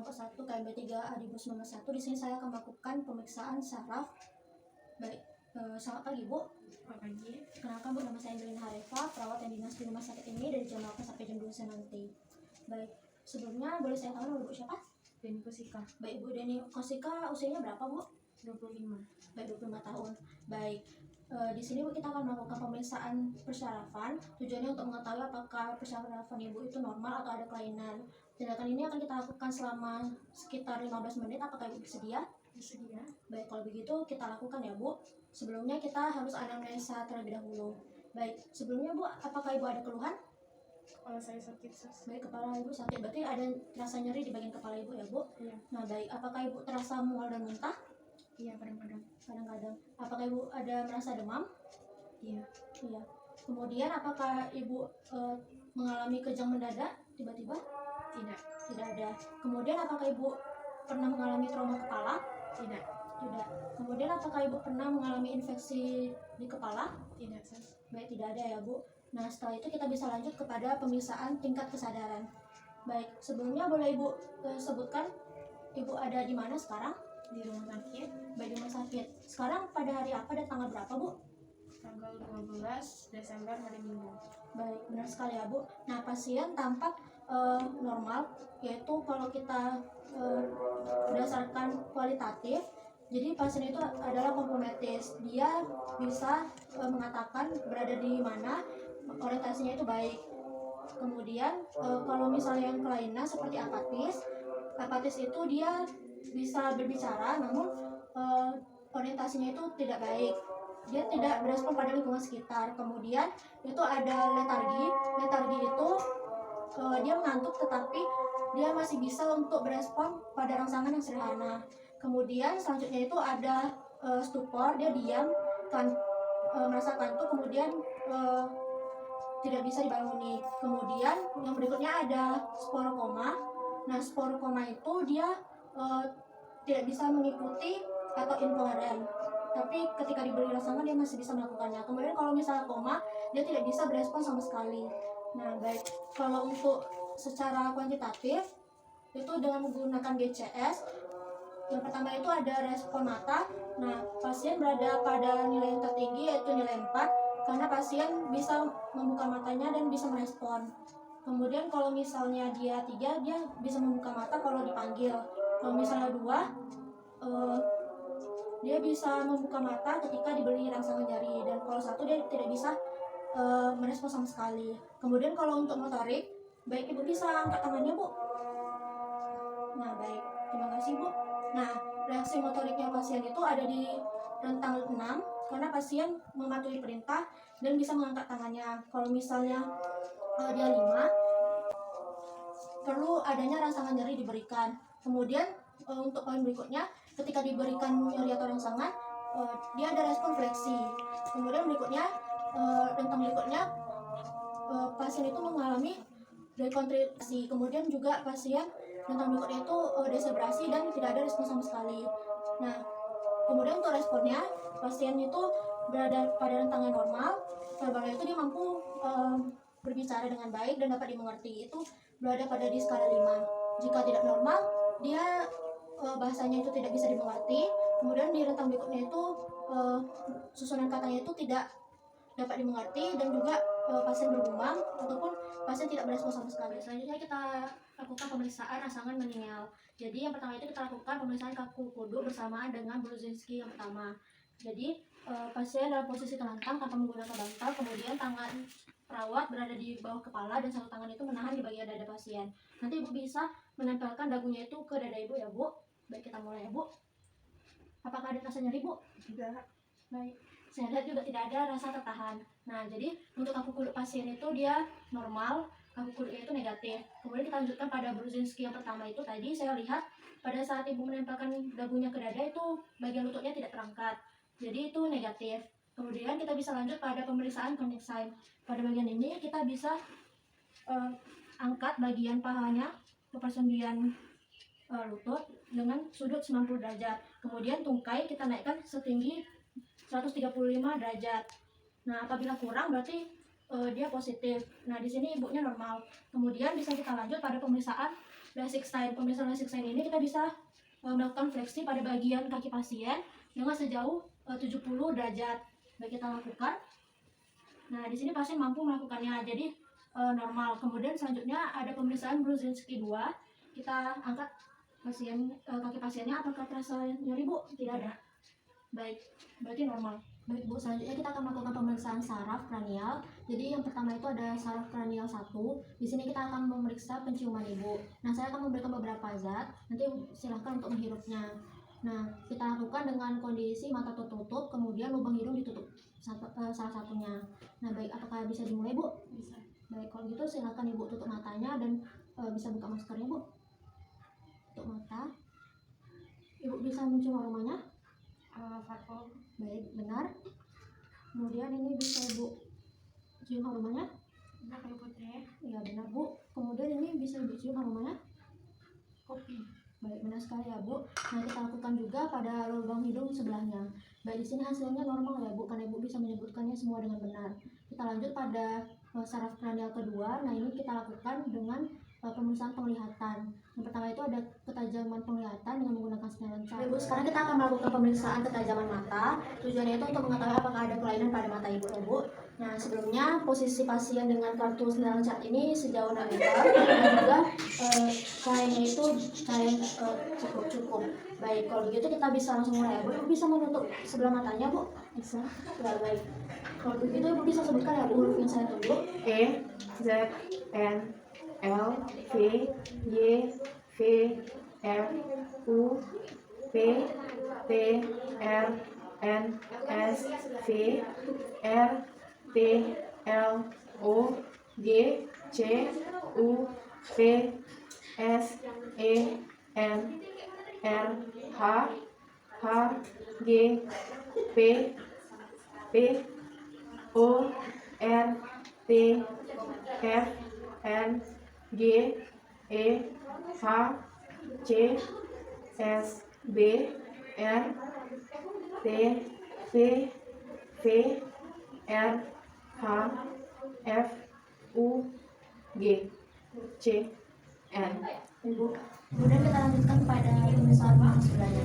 kelompok 1 KMB 3 Adibus nomor 1. Di sini saya akan melakukan pemeriksaan saraf. Baik, selamat pagi Bu. Selamat pagi. Kenalkan Bu, nama saya Angelina Hareva, perawat yang dinas di rumah sakit ini dari jam 8 sampai jam 2 siang nanti. Baik, sebelumnya boleh saya tahu nama Bu siapa? Deni Kusika. Baik, Bu Deni Kusika, usianya berapa Bu? 25. Baik, 25 tahun. Baik, di sini Bu kita akan melakukan pemeriksaan persyarafan. Tujuannya untuk mengetahui apakah persyarafan Ibu itu normal atau ada kelainan. Tindakan ini akan kita lakukan selama sekitar 15 menit. Apakah Ibu bersedia? Bersedia. Baik, kalau begitu kita lakukan ya Bu. Sebelumnya kita harus anamnesa terlebih dahulu. Baik, sebelumnya Bu, apakah Ibu ada keluhan? Kepala saya sakit, Sus. Baik, kepala Ibu sakit, berarti ada rasa nyeri di bagian kepala Ibu ya Bu? Iya. Nah baik, apakah Ibu terasa mual dan muntah? Iya, kadang-kadang. Kadang-kadang. Apakah Ibu ada merasa demam? Iya. Iya. Kemudian apakah Ibu mengalami kejang mendadak tiba-tiba? Tidak. Tidak ada. Kemudian apakah Ibu pernah mengalami trauma kepala? Tidak. Tidak. Kemudian apakah Ibu pernah mengalami infeksi di kepala? Tidak, Sus. Baik, tidak ada ya Bu. Nah setelah itu kita bisa lanjut kepada pemeriksaan tingkat kesadaran. Baik, sebelumnya boleh Ibu sebutkan Ibu ada di mana sekarang? Di rumah sakit Baik, di rumah sakit. Sekarang pada hari apa dan tanggal berapa Bu? tanggal 12 Desember hari Minggu. Baik, benar sekali ya Bu. Nah pasien tampak normal, yaitu kalau kita berdasarkan kualitatif, jadi pasien itu adalah komprometis. Dia bisa mengatakan berada di mana, orientasinya itu baik. Kemudian kalau misalnya yang kelainan seperti apatis itu dia bisa berbicara, namun orientasinya itu tidak baik. Dia tidak berespon pada lingkungan sekitar. Kemudian itu ada letargi itu dia mengantuk tetapi dia masih bisa untuk berespon pada rangsangan yang sederhana. Kemudian selanjutnya itu ada stupor, dia diam merasa kantuk, kemudian tidak bisa dibangun. Kemudian yang berikutnya ada sporokoma. Nah sporokoma itu dia tidak bisa mengikuti atau inkoheren, tapi ketika diberi rangsangan dia masih bisa melakukannya. Kemudian kalau misalnya koma, dia tidak bisa berespon sama sekali. Nah baik, kalau untuk secara kuantitatif itu dengan menggunakan GCS, yang pertama itu ada respon mata. Nah pasien berada pada nilai yang tertinggi yaitu nilai 4, karena pasien bisa membuka matanya dan bisa merespon. Kemudian kalau misalnya dia 3, dia bisa membuka mata kalau dipanggil. Kalau misalnya 2, dia bisa membuka mata ketika diberi rangsangan jari, dan kalau 1 dia tidak bisa merespon sama sekali. Kemudian kalau untuk motorik, baik Ibu bisa angkat tangannya Bu. Nah baik, terima kasih Bu. Nah reaksi motoriknya pasien itu ada di rentang 6, karena pasien mematuhi perintah dan bisa mengangkat tangannya. Kalau misalnya dia 5, perlu adanya rangsangan jari diberikan. Kemudian untuk poin berikutnya, ketika diberikan nyeri atau rangsangan, dia ada respon fleksi. Kemudian berikutnya, rentang berikutnya, pasien itu mengalami dekontraksi. Kemudian juga pasien rentang berikutnya itu desebrasi dan tidak ada respon sama sekali. Nah, kemudian untuk responnya, pasien itu berada pada rentang yang normal. Verbalnya itu dia mampu berbicara dengan baik dan dapat dimengerti. Itu berada pada di skala 5. Jika tidak normal, dia bahasanya itu tidak bisa dimengerti. Kemudian di rentang berikutnya itu susunan katanya itu tidak dapat dimengerti, dan juga pasien bergumam ataupun pasien tidak berespon sama sekali. Selanjutnya kita lakukan pemeriksaan rangsangan manual. Jadi yang pertama itu kita lakukan pemeriksaan kaku kudu bersamaan dengan Brudzinski yang pertama. Jadi pasien dalam posisi telentang tanpa menggunakan bantal, kemudian tangan perawat berada di bawah kepala dan satu tangan itu menahan di bagian dada pasien. Nanti Ibu bisa menempelkan dagunya itu ke dada Ibu ya Bu. Baik, kita mulai ya Bu. Apakah ada rasa nyeri Bu? Tidak. Baik, saya lihat juga tidak ada rasa tertahan. Nah jadi untuk kaku kuduk pasien itu dia normal, kaku kuduknya itu negatif. Kemudian kita lanjutkan pada Brudzinski yang pertama itu tadi saya lihat pada saat Ibu menempelkan dagunya ke dada itu bagian lututnya tidak terangkat, jadi itu negatif. Kemudian kita bisa lanjut pada pemeriksaan conic sign. Pada bagian ini kita bisa angkat bagian pahanya ke persendian lutut dengan sudut 90 derajat. Kemudian tungkai kita naikkan setinggi 135 derajat. Nah apabila kurang berarti dia positif. Nah, di sini ibunya normal. Kemudian bisa kita lanjut pada pemeriksaan basic sign. Pemeriksaan basic sign ini kita bisa melakukan fleksi pada bagian kaki pasien dengan sejauh 70 derajat. Baik, kita lakukan. Nah, di sini pasien mampu melakukannya, jadi normal. Kemudian selanjutnya ada pemeriksaan Brudzinski 2. Kita angkat kaki pasiennya. Apakah terasa nyeri, Bu? Tidak ada. Baik, berarti normal. Baik, Bu, selanjutnya kita akan melakukan pemeriksaan saraf kranial. Jadi yang pertama itu ada saraf kranial 1. Di sini kita akan memeriksa penciuman Ibu. Nah, saya akan memberikan beberapa zat. Nanti silahkan untuk menghirupnya. Nah, kita lakukan dengan kondisi mata tertutup, kemudian lubang hidung ditutup salah satunya. Nah, baik, apakah bisa dimulai, Bu? Bisa. Baik, kalau gitu silahkan Ibu tutup matanya dan bisa buka maskernya, Bu. Tutup mata. Ibu bisa mencium aromanya? Parfum. Baik, benar. Kemudian ini bisa Ibu cium aromanya? Kayu putih. Iya, benar, Bu. Kemudian ini bisa Ibu cium aromanya? Kopi. Baik, benar sekali ya, Bu. Nah, kita lakukan juga pada lubang hidung sebelahnya. Baik, di sini hasilnya normal ya, Bu, karena Ibu bisa menyebutkannya semua dengan benar. Kita lanjut pada saraf kranial kedua. Nah, ini kita lakukan dengan pemeriksaan penglihatan. Yang pertama itu ada ketajaman penglihatan dengan menggunakan scanner cat. Ibu, sekarang kita akan melakukan pemeriksaan ketajaman mata. Tujuannya itu untuk mengetahui apakah ada kelainan pada mata Ibu, ya, Bu. Nah, sebelumnya posisi pasien dengan kartu scanner cat ini sejauh 6 meter dan juga cahayanya itu cahaya cukup. Baik, kalau begitu kita bisa langsung mulai, ya, Bu. Ibu bisa menutup sebelah matanya, Bu? Bisa. Ya, baik. Kalau begitu Ibu bisa sebutkan ya, Bu, huruf yang saya tunggu. E, Z, N, L, V, Y, V, F, U, P, T, R, N, S, V, R, T, L, O, G, C, U, P, S, E, N, R, H, H, G, P, P, O, R, T, F, N, G, E, H, C, S, B, R, T, P, V, R, H, F, U, G, C, N. Ibu. Kemudian kita lanjutkan pada pemeriksaan sebelahnya.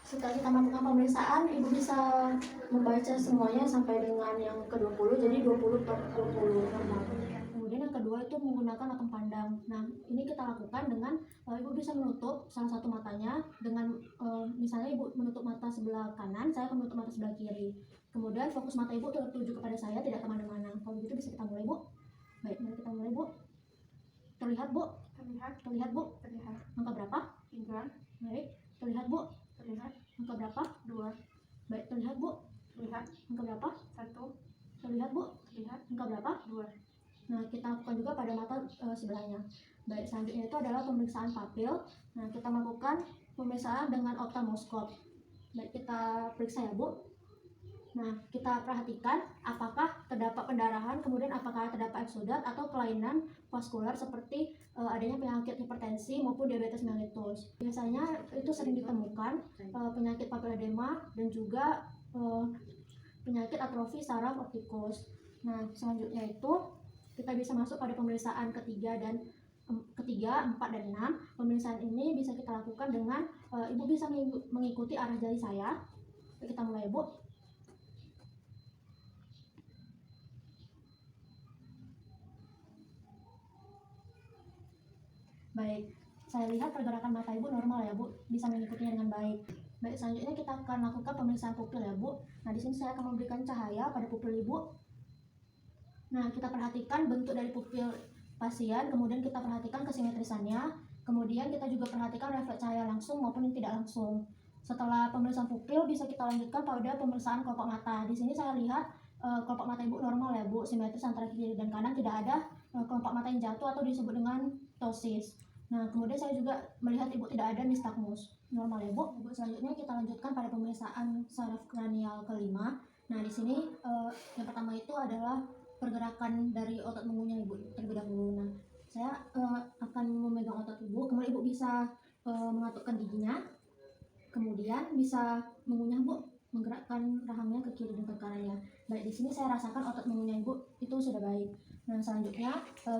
Setelah kita melakukan pemeriksaan, Ibu bisa membaca semuanya sampai dengan yang ke-20, jadi 20 per 20 normal. Kemudian yang kedua itu menggunakan atom pandang. Nah, ini kita lakukan dengan Ibu bisa menutup salah satu matanya dengan misalnya Ibu menutup mata sebelah kanan, saya akan menutup mata sebelah kiri. Kemudian fokus mata Ibu tertuju kepada saya, tidak kemana-mana. Kalau begitu bisa kita mulai, Bu. Baik, mari kita mulai, Bu. Terlihat, Bu? Terlihat, Bu? Terlihat. Angka berapa? 3. Baik. Terlihat, Bu? Terlihat. Angka berapa? 2. Baik, terlihat, Bu? Terlihat. Angka berapa? 1. Terlihat, Bu? Terlihat. Angka berapa? 2. Nah, kita lakukan juga pada mata sebelahnya. Baik, selanjutnya itu adalah pemeriksaan papil. Nah, kita melakukan pemeriksaan dengan oftalmoskop. Baik, kita periksa ya, Bu. Nah, kita perhatikan apakah terdapat pendarahan, kemudian apakah terdapat eksudat atau kelainan vaskular seperti adanya penyakit hipertensi maupun diabetes mellitus. Biasanya itu sering ditemukan penyakit papiledema dan juga penyakit atrofi saraf optikus. Nah, selanjutnya itu kita bisa masuk pada pemeriksaan ketiga, 4, dan 6. Pemeriksaan ini bisa kita lakukan dengan Ibu bisa mengikuti arah jari saya. Kita mulai, Bu. Baik, saya lihat pergerakan mata Ibu normal ya, Bu. Bisa mengikutinya dengan baik. Baik, selanjutnya kita akan lakukan pemeriksaan pupil ya, Bu. Nah, di sini saya akan memberikan cahaya pada pupil Ibu. Nah, kita perhatikan bentuk dari pupil pasien, kemudian kita perhatikan kesimetrisannya, kemudian kita juga perhatikan refleks cahaya langsung maupun yang tidak langsung. Setelah pemeriksaan pupil, bisa kita lanjutkan pada pemeriksaan kelopak mata. Di sini saya lihat kelopak mata Ibu normal ya, Bu, simetris antara kiri dan kanan, tidak ada kelopak mata yang jatuh atau disebut dengan ptosis. Nah, kemudian saya juga melihat Ibu tidak ada nistagmus, normal ya, Bu. Ibu, selanjutnya kita lanjutkan pada pemeriksaan saraf kranial kelima. Nah, di sini yang pertama itu adalah pergerakan dari otot mengunyah Ibu terlebih dahulu. Nah, saya akan memegang otot Ibu, kemudian Ibu bisa mengatupkan giginya, kemudian bisa mengunyah, Bu, menggerakkan rahangnya ke kiri dan ke kanannya. Baik, di sini saya rasakan otot mengunyah ibu itu sudah baik. Nah, selanjutnya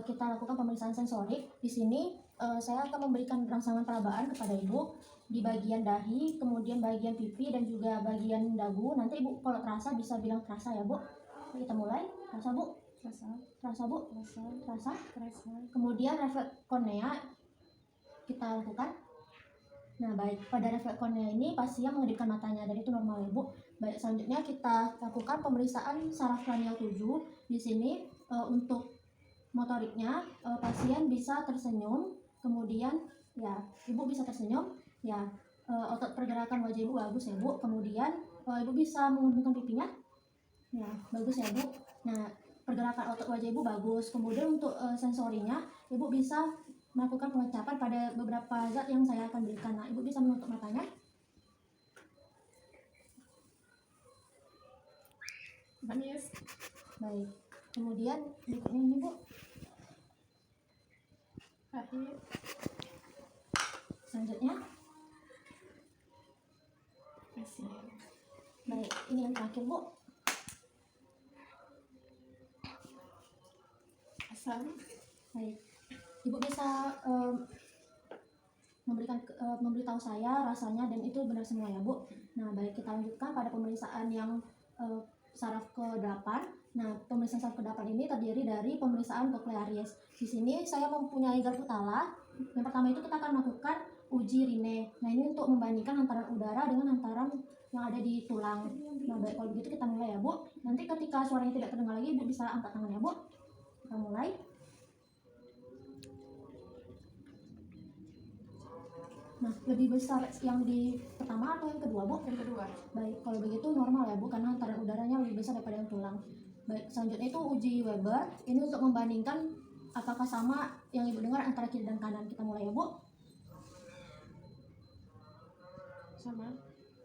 kita lakukan pemeriksaan sensorik. Di sini saya akan memberikan rangsangan perabaan kepada ibu di bagian dahi, kemudian bagian pipi dan juga bagian dagu. Nanti ibu kalau terasa bisa bilang terasa ya bu. Kita mulai. Terasa bu? Terasa bu? Terasa? Kemudian refleks kornea kita lakukan. Nah, baik, pada refleks kornea ini pasien mengedipkan matanya dan itu normal ya bu. Baik, selanjutnya kita lakukan pemeriksaan saraf kranial 7. Di sini untuk motoriknya pasien bisa tersenyum, kemudian ya ibu bisa tersenyum, ya otot pergerakan wajah ibu bagus ya bu. Kemudian ibu bisa mengumpulkan pipinya, ya bagus ya bu. Nah, pergerakan otot wajah ibu bagus. Kemudian untuk sensorinya ibu bisa melakukan pengecapan pada beberapa zat yang saya akan berikan. Nah, ibu bisa menutup matanya. Manis. Baik. Kemudian berikutnya ini bu. Akhir. Selanjutnya. Masih. Baik, ini yang terakhir bu. Asam. Baik. Ibu bisa memberitahu saya rasanya dan itu benar semua ya bu. Nah, baik, kita lanjutkan pada pemeriksaan yang saraf ke-8. Nah, pemeriksaan saraf ke-8 ini terdiri dari pemeriksaan koklearis. Di sini saya mempunyai garpu tala. Yang pertama itu kita akan melakukan uji rine. Nah, ini untuk membandingkan hantaran udara dengan hantaran yang ada di tulang. Nah, baik, kalau begitu kita mulai ya bu. Nanti ketika suaranya tidak terdengar lagi, ibu bisa angkat tangan ya bu. Kita mulai. Nah, lebih besar yang di pertama atau yang kedua bu? Yang kedua. Baik, kalau begitu normal ya bu, karena hantaran udaranya lebih besar daripada yang tulang. Baik, selanjutnya itu uji Weber. Ini untuk membandingkan apakah sama yang ibu dengar antara kiri dan kanan. Kita mulai ya bu. Sama.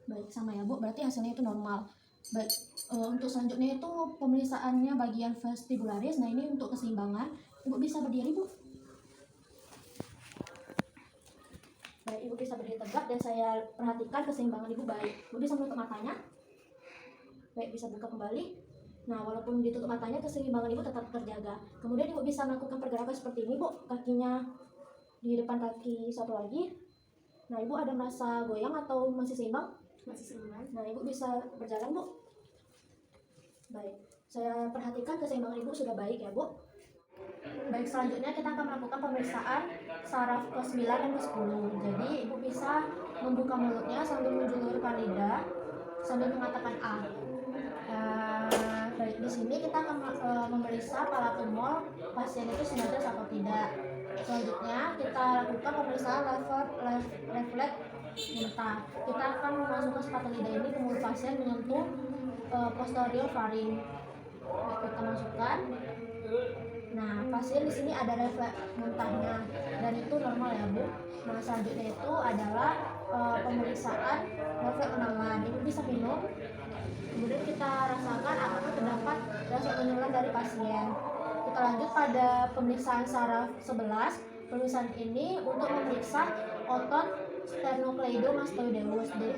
Baik, sama ya bu, berarti hasilnya itu normal. Baik, untuk selanjutnya itu pemeriksaannya bagian vestibularis. Nah, ini untuk keseimbangan. Ibu bisa berdiri bu. Baik, ibu bisa berdiri tegak dan saya perhatikan keseimbangan ibu baik. Ibu bisa menutup matanya. Baik, bisa buka kembali. Nah, walaupun ditutup matanya, keseimbangan ibu tetap terjaga. Kemudian ibu bisa melakukan pergerakan seperti ini bu. Kakinya di depan kaki satu lagi. Nah, ibu ada merasa goyang atau masih seimbang? Masih seimbang. Nah, ibu bisa berjalan bu. Baik, saya perhatikan keseimbangan ibu sudah baik ya bu. Baik, selanjutnya kita akan melakukan pemeriksaan saraf ke-9 dan ke-10. Jadi ibu bisa membuka mulutnya sambil menjulurkan lidah sambil mengatakan A. Baik, di sini kita akan memeriksa palatumol pasien itu simetris atau tidak. Selanjutnya kita lakukan pemeriksaan refleks mentah. Kita akan memasukkan sepatu lidah ini ke mulut pasien menyentuh posterior faring. Baik, kita masukkan. Nah, pasien di sini ada refleks muntahnya dan itu normal ya bu. Nah, selanjutnya itu adalah pemeriksaan refleks menelan. Ibu bisa minum. Kemudian kita rasakan apakah terdapat rasa menelan dari pasien. Kita lanjut pada pemeriksaan saraf 11. Pemeriksaan ini untuk memeriksa otot sternocleidomastoideus. Jadi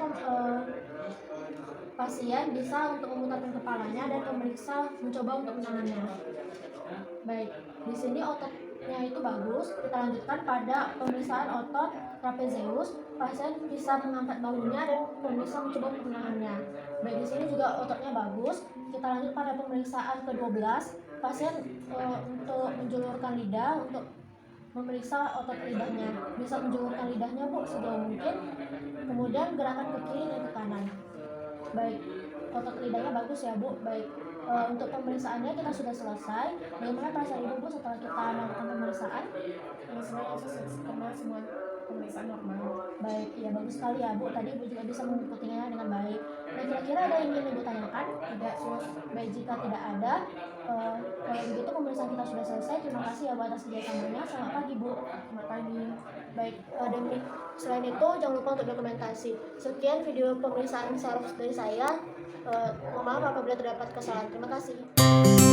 pasien bisa untuk memutarkan kepalanya dan memeriksa mencoba untuk menahannya. Baik, di sini ototnya itu bagus. Kita lanjutkan pada pemeriksaan otot trapezius. Pasien bisa mengangkat bahunya dan bisa mencoba untuk menahannya. Baik, di sini juga ototnya bagus. Kita lanjut pada pemeriksaan ke-12. Pasien untuk menjulurkan lidah untuk memeriksa otot lidahnya. Bisa menjulurkan lidahnya bu sejauh mungkin. Kemudian gerakan ke kiri dan ke kanan. Baik, otot lidahnya bagus ya bu. Baik, untuk pemeriksaannya kita sudah selesai. Bagaimana perasaan ibu bu setelah kita melakukan pemeriksaan? Sebenarnya karena semua pemeriksaan normal. Baik, ya bagus sekali ya bu. Tadi ibu juga bisa mengikutinya dengan baik. Nah, kira-kira ada yang ingin ibu tanyakan? Tidak, baik, jika tidak ada, kalau begitu pemeriksaan kita sudah selesai. Terima kasih ya bu atas kerjasamanya. Selamat pagi bu. Selamat pagi. Baik, selain itu jangan lupa untuk dokumentasi. Sekian video pemeriksaan saraf dari saya. Mohon maaf apabila terdapat kesalahan. Terima kasih.